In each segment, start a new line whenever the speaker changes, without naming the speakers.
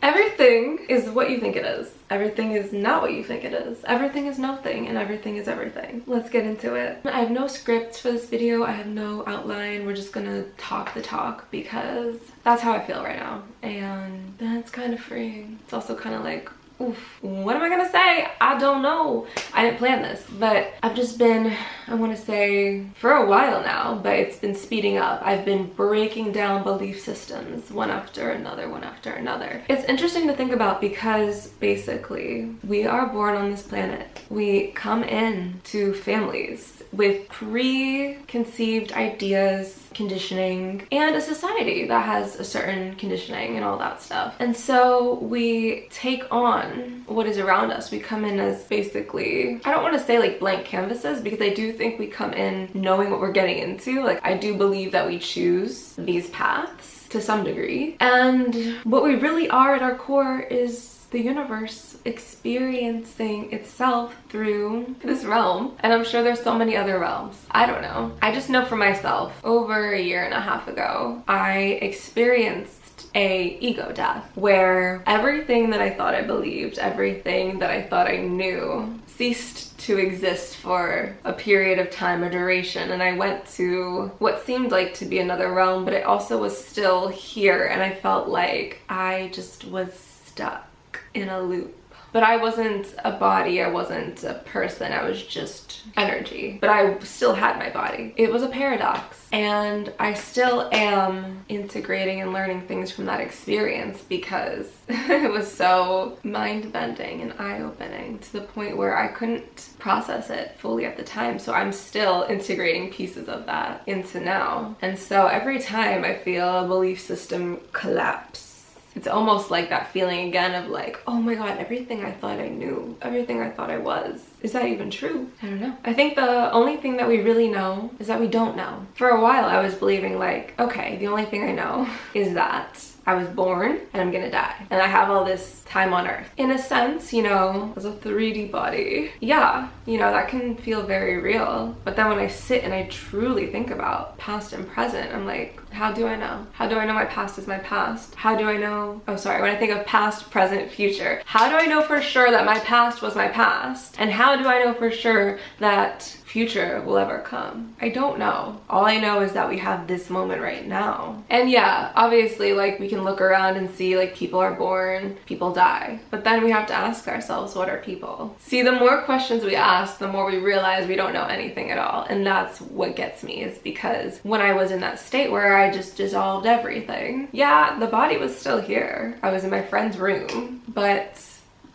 Everything is what you think it is. Everything is not what you think it is. Everything is nothing and everything is everything. Let's get into it. I have no script for this video. I have no outline. We're just gonna talk the talk because that's how I feel right now. And that's kind of freeing. It's also kind of like, oof, what am I gonna say? I don't know. I didn't plan this, but I've just been, I want to say for a while now, but it's been speeding up. I've been breaking down belief systems one after another, one after another. It's interesting to think about because basically we are born on this planet. We come in to families with preconceived ideas, conditioning, and a society that has a certain conditioning and all that stuff. And so we take on what is around us. We come in as basically, I don't want to say like blank canvases, because I do think we come in knowing what we're getting into. Like, I do believe that we choose these paths to some degree. And what we really are at our core is the universe experiencing itself through this realm. And I'm sure there's so many other realms. I don't know. I just know for myself, over a year and a half ago, I experienced a ego death where everything that I thought I believed, everything that I thought I knew ceased to exist for a period of time or duration. And I went to what seemed like to be another realm, but it also was still here. And I felt like I just was stuck in a loop. But I wasn't a body, I wasn't a person, I was just energy. But I still had my body. It was a paradox. And I still am integrating and learning things from that experience because it was so mind-bending and eye-opening to the point where I couldn't process it fully at the time. So I'm still integrating pieces of that into now. And so every time I feel a belief system collapse, it's almost like that feeling again of like, oh my god, everything I thought I knew, everything I thought I was, is that even true? I don't know. I think the only thing that we really know is that we don't know. For a while I was believing like, okay, the only thing I know is that I was born and I'm gonna die. And I have all this time on earth. In a sense, you know, as a 3D body, yeah, you know, that can feel very real. But then when I sit and I truly think about past and present, I'm like, how do I know? How do I know my past is my past? How do I know, oh sorry, when I think of past, present, future, how do I know for sure that my past was my past? And how do I know for sure that future will ever come? I don't know. All I know is that we have this moment right now. And yeah, obviously, like, we can look around and see like people are born, people die. But then we have to ask ourselves, what are people? See, the more questions we ask, the more we realize we don't know anything at all. And that's what gets me, is because when I was in that state where I just dissolved everything, yeah, the body was still here. I was in my friend's room, but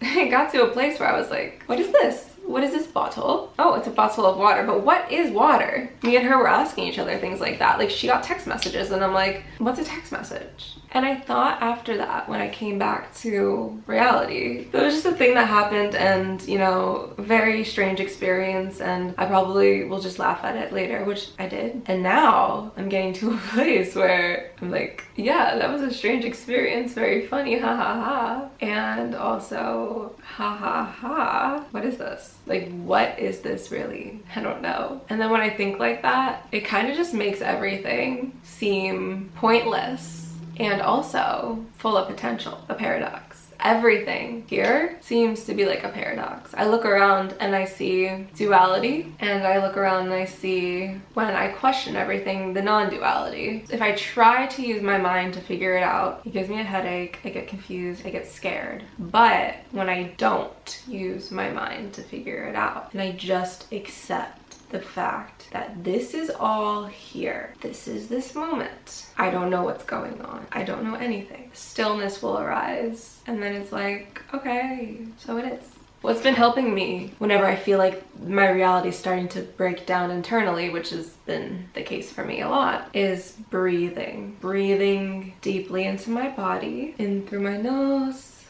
it got to a place where I was like, what is this? What is this bottle? Oh, it's a bottle of water, but what is water? Me and her were asking each other things like that. Like, she got text messages and I'm like, what's a text message? And I thought after that, when I came back to reality, it was just a thing that happened, and, you know, very strange experience, and I probably will just laugh at it later, which I did. And now I'm getting to a place where I'm like, yeah, that was a strange experience, very funny, ha ha ha. And also, ha ha ha, what is this? Like, what is this really? I don't know. And then when I think like that, it kind of just makes everything seem pointless and also full of potential, a paradox. Everything here seems to be like a paradox. I look around and I see duality, and I look around and I see, when I question everything, the non-duality. If I try to use my mind to figure it out, it gives me a headache, I get confused, I get scared. But when I don't use my mind to figure it out, and I just accept the fact that this is all here, this is this moment, I don't know what's going on, I don't know anything, stillness will arise, and then it's like, okay, so it is. What's been helping me whenever I feel like my reality is starting to break down internally, which has been the case for me a lot, is breathing. Breathing deeply into my body, in through my nose,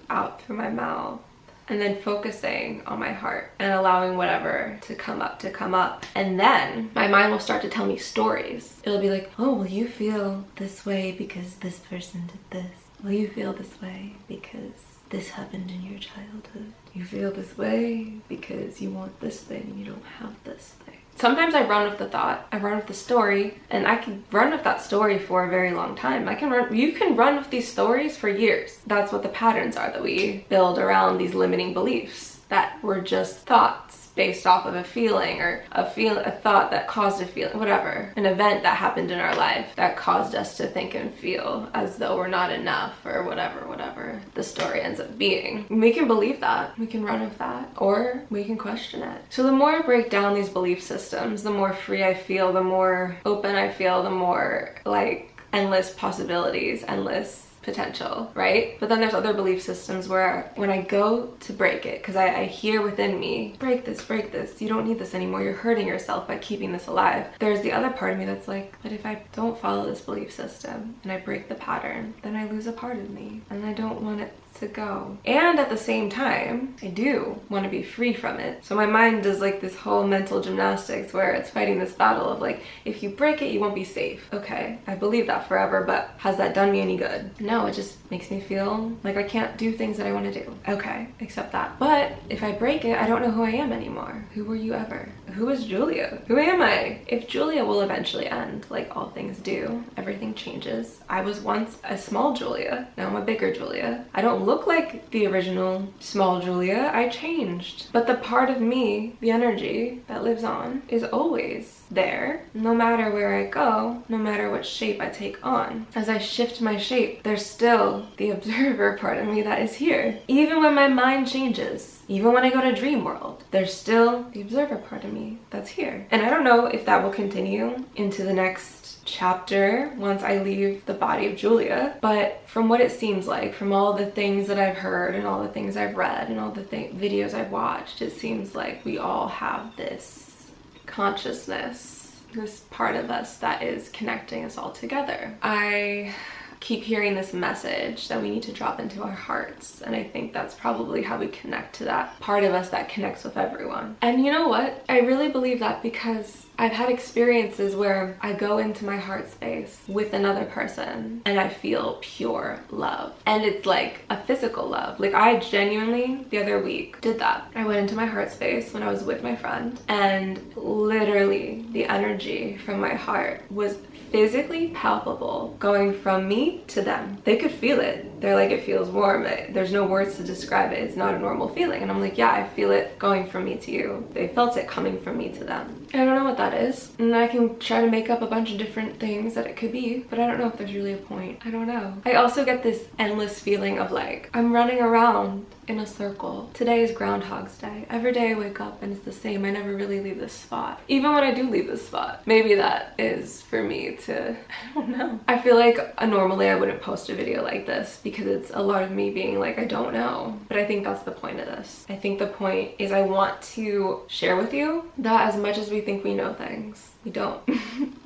out through my mouth. And then focusing on my heart and allowing whatever to come up. And then my mind will start to tell me stories. It'll be like, oh, well, you feel this way because this person did this. Well, you feel this way because this happened in your childhood. You feel this way because you want this thing and you don't have this thing. Sometimes I run with the thought, I run with the story, and I can run with that story for a very long time. You can run with these stories for years. That's what the patterns are that we build around these limiting beliefs that were just thoughts based off of a feeling, or a thought that caused a feeling, whatever. An event that happened in our life that caused us to think and feel as though we're not enough, or whatever the story ends up being. We can believe that, we can run with that, or we can question it. So the more I break down these belief systems, the more free I feel, the more open I feel, the more like endless possibilities, endless potential, right? But then there's other belief systems where when I go to break it, because I hear within me, break this, you don't need this anymore, you're hurting yourself by keeping this alive. There's the other part of me that's like, but if I don't follow this belief system and I break the pattern, then I lose a part of me, and I don't want it to go. And at the same time, I do want to be free from it. So my mind does like this whole mental gymnastics where it's fighting this battle of like, if you break it, you won't be safe. Okay, I believe that forever, but has that done me any good? No, it just makes me feel like I can't do things that I want to do. Okay, accept that. But if I break it, I don't know who I am anymore. Who were you ever? Who is Julia? Who am I? If Julia will eventually end, like all things do, everything changes. I was once a small Julia, now I'm a bigger Julia. I don't look like the original small Julia. I changed. But the part of me, the energy that lives on, is always there, no matter where I go, no matter what shape I take on. As I shift my shape, there's still the observer part of me that is here. Even when my mind changes, even when I go to dream world, there's still the observer part of me that's here. And I don't know if that will continue into the next chapter once I leave the body of Julia, but from what it seems like, from all the things that I've heard and all the things I've read and all the videos I've watched, it seems like we all have this consciousness, this part of us that is connecting us all together. I keep hearing this message that we need to drop into our hearts, and I think that's probably how we connect to that part of us that connects with everyone. And you know what? I really believe that because I've had experiences where I go into my heart space with another person and I feel pure love. And it's like a physical love. Like I genuinely, the other week, did that. I went into my heart space when I was with my friend, and literally the energy from my heart was physically palpable, going from me to them. They could feel it. They're like, it feels warm. There's no words to describe it. It's not a normal feeling. And I'm like, yeah, I feel it going from me to you. They felt it coming from me to them. I don't know what that is. And I can try to make up a bunch of different things that it could be, but I don't know if there's really a point. I don't know. I also get this endless feeling of like, I'm running around in a circle. Today is Groundhog's Day. Every day I wake up and it's the same. I never really leave this spot. Even when I do leave this spot, maybe that is for me to, I don't know. I feel like normally I wouldn't post a video like this because it's a lot of me being like, I don't know. But I think that's the point of this. I think the point is I want to share with you that as much as we think we know things, we don't.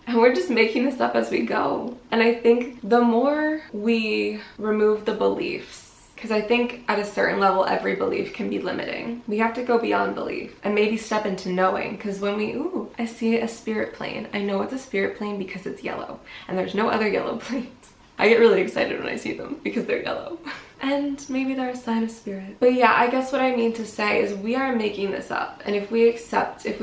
And we're just making this up as we go. And I think the more we remove the beliefs, because I think at a certain level, every belief can be limiting. We have to go beyond belief and maybe step into knowing. Because when we, ooh, I see a spirit plane. I know it's a spirit plane because it's yellow. And there's no other yellow planes. I get really excited when I see them because they're yellow. And maybe they're a sign of spirit. But yeah, I guess what I mean to say is we are making this up. And if we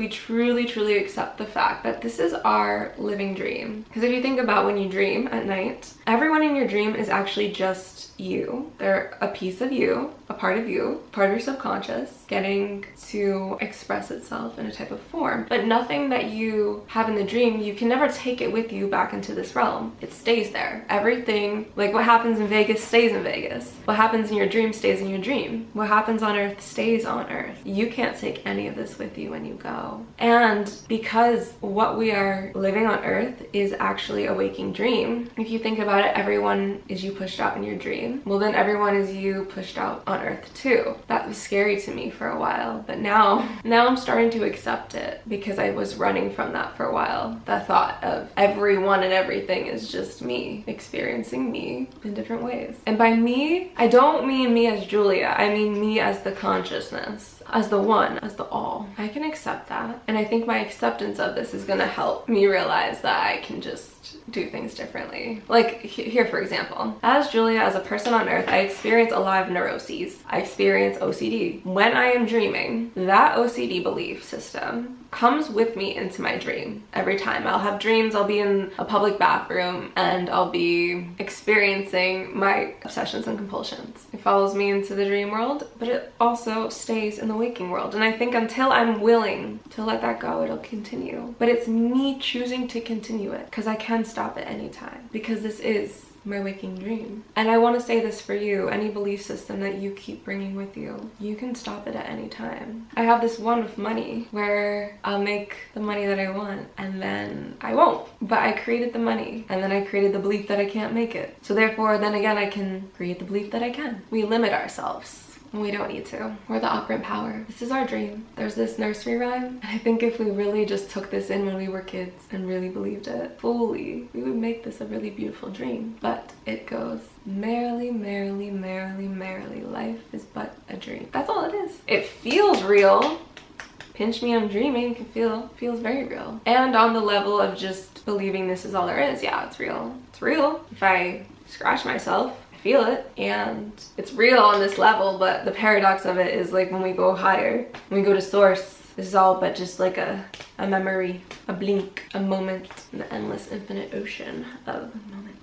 truly accept the fact that this is our living dream. Because if you think about when you dream at night, everyone in your dream is actually just you. They're a piece of you, a part of you, part of your subconscious, getting to express itself in a type of form. But nothing that you have in the dream, you can never take it with you back into this realm. It stays there. Everything, like what happens in Vegas stays in Vegas. What happens in your dream stays in your dream. What happens on Earth stays on Earth. You can't take any of this with you when you go. And because what we are living on Earth is actually a waking dream, if you think about it, everyone is you pushed out in your dream. Well, then everyone is you pushed out on Earth too. That was scary to me for a while, but now I'm starting to accept it because I was running from that for a while. The thought of everyone and everything is just me experiencing me in different ways. And by me, I don't mean me as Julia. I mean me as the consciousness. as the one, as the all. I can accept that. And I think my acceptance of this is gonna help me realize that I can just do things differently. Like here, for example, as Julia, as a person on earth, I experience a lot of neuroses. I experience OCD. When I am dreaming, that OCD belief system comes with me into my dream. Every time I'll have dreams, I'll be in a public bathroom and I'll be experiencing my obsessions and compulsions. It follows me into the dream world, but it also stays in the waking world. And I think until I'm willing to let that go, it'll continue. But it's me choosing to continue it, because I can stop at any time, because this is my waking dream. And I want to say this for you, any belief system that you keep bringing with you, you can stop it at any time. I have this one with money where I'll make the money that I want and then I won't, but I created the money and then I created the belief that I can't make it. So therefore, then again, I can create the belief that I can. We limit ourselves. We don't need to. We're the operant power. This is our dream. There's this nursery rhyme. I think if we really just took this in when we were kids and really believed it fully, we would make this a really beautiful dream. But it goes, merrily, merrily, merrily, merrily, life is but a dream. That's all it is. It feels real. Pinch me, I'm dreaming. It feels very real. And on the level of just believing this is all there is, yeah, it's real. It's real. If I scratch myself, feel it, and it's real on this level. But the paradox of it is, like, when we go higher, when we go to source, this is all but just like a memory, a blink, a moment in the endless infinite ocean of moments.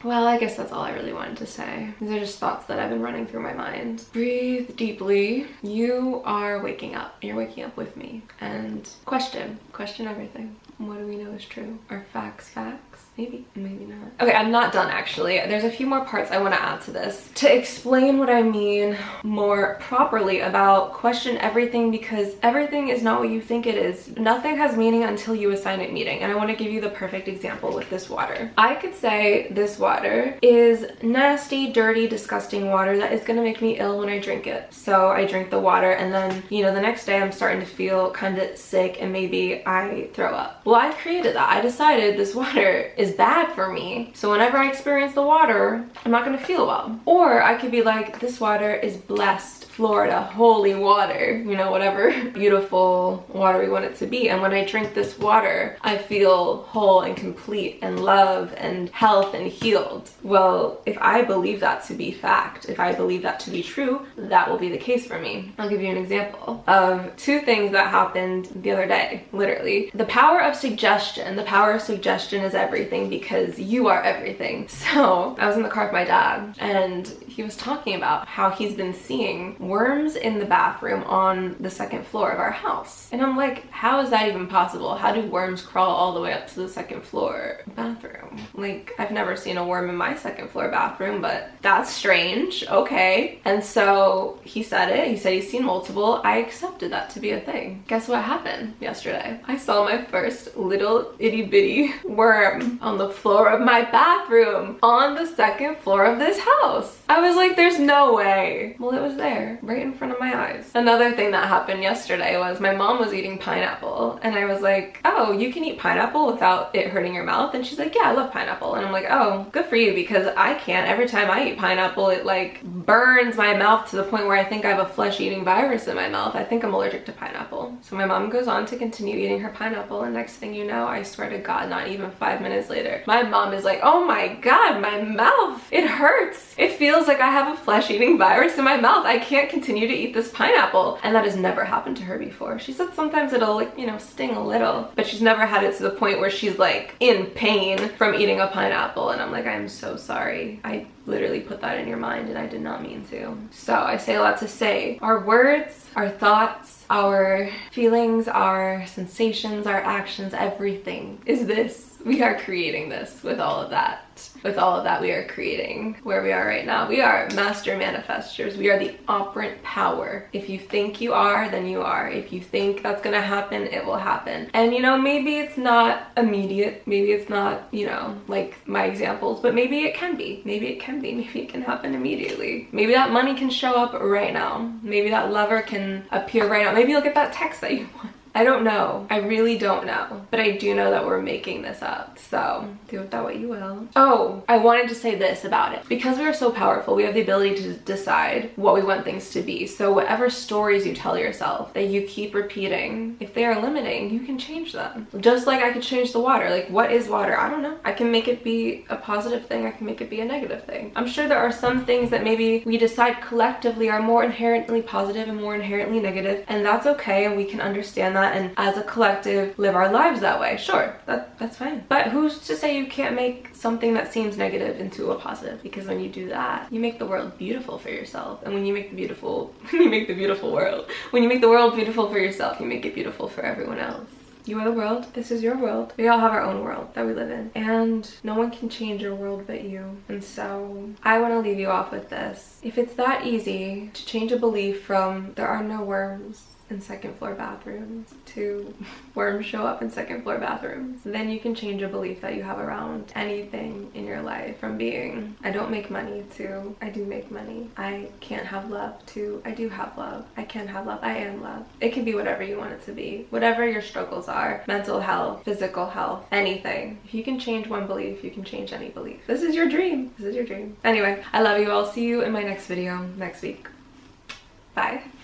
Well, I guess that's all I really wanted to say. These are just thoughts that I've been running through my mind. Breathe deeply. You are waking up. You're waking up with me. And question everything. What do we know is true? Are facts facts? Maybe, maybe not. Okay, I'm not done actually. There's a few more parts I want to add to this to explain what I mean more properly about question everything, because everything is not what you think it is. Nothing has meaning until you assign it meaning. And I want to give you the perfect example with this water. I could say this water is nasty, dirty, disgusting water that is going to make me ill when I drink it. So I drink the water and then, you know, the next day I'm starting to feel kind of sick and maybe I throw up. Well, I created that. I decided this water is bad for me, so whenever I experience the water, I'm not gonna feel well. Or I could be like, this water is blessed, Florida, holy water, you know, whatever beautiful water we want it to be. And when I drink this water, I feel whole and complete and love and health and healed. Well, if I believe that to be fact, if I believe that to be true, that will be the case for me. I'll give you an example of two things that happened the other day, literally. The power of suggestion. The power of suggestion is everything, because you are everything. So I was in the car with my dad and he was talking about how he's been seeing worms in the bathroom on the second floor of our house. And I'm like, how is that even possible? How do worms crawl all the way up to the second floor bathroom? Like, I've never seen a worm in my second floor bathroom, but that's strange. Okay. And so he said it. He said he's seen multiple. I accepted that to be a thing. Guess what happened yesterday? I saw my first little itty bitty worm on the floor of my bathroom on the second floor of this house. I was like, there's no way. Well, it was there right in front of my eyes. Another thing that happened yesterday was my mom was eating pineapple and I was like, oh, you can eat pineapple without it hurting your mouth? And she's like, yeah, I love pineapple. And I'm like, oh, good for you, because I can't. Every time I eat pineapple, it like burns my mouth to the point where I think I have a flesh-eating virus in my mouth. I think I'm allergic to pineapple. So my mom goes on to continue eating her pineapple, and next thing you know, I swear to God, not even 5 minutes later, my mom is like, oh my God, my mouth, it hurts. It feels like I have a flesh-eating virus in my mouth. I can't continue to eat this pineapple. And that has never happened to her before. She said sometimes it'll, like, you know, sting a little, but she's never had it to the point where she's like in pain from eating a pineapple. And I'm like, I'm so sorry. I literally put that in your mind and I did not mean to. So I say a lot to say our words, our thoughts, our feelings, our sensations, our actions, everything is this. We are creating this with all of that. With all of that, we are creating where we are right now. We are master manifestors. We are the operant power. If you think you are, then you are. If you think that's gonna happen, it will happen. And you know, maybe it's not immediate. Maybe it's not, you know, like my examples, but maybe it can be. Maybe it can be. Maybe it can happen immediately. Maybe that money can show up right now. Maybe that lover can appear right now. Maybe you'll get that text that you want. I don't know. I really don't know. But I do know that we're making this up. So do with that what you will. Oh, I wanted to say this about it. Because we are so powerful, we have the ability to decide what we want things to be. So whatever stories you tell yourself that you keep repeating, if they are limiting, you can change them. Just like I could change the water. Like, what is water? I don't know. I can make it be a positive thing. I can make it be a negative thing. I'm sure there are some things that maybe we decide collectively are more inherently positive and more inherently negative, and that's okay, and we can understand that, and as a collective live our lives that way. Sure, that's fine. But who's to say you can't make something that seems negative into a positive? Because when you do that, you make the world beautiful for yourself. And when you make the beautiful world, when you make the world beautiful for yourself, you make it beautiful for everyone else. You are the world. This is your world. We all have our own world that we live in. And no one can change your world but you. And so I want to leave you off with this. If it's that easy to change a belief from there are no worms in second floor bathrooms to worms show up in second floor bathrooms, then you can change a belief that you have around anything in your life, from being I don't make money to I do make money, I can't have love to I do have love, I can have love, I am love. It can be whatever you want it to be, whatever your struggles are, mental health, physical health, anything. If you can change one belief, you can change any belief. This is your dream. This is your dream. Anyway, I love you. I'll see you in my next video next week. Bye.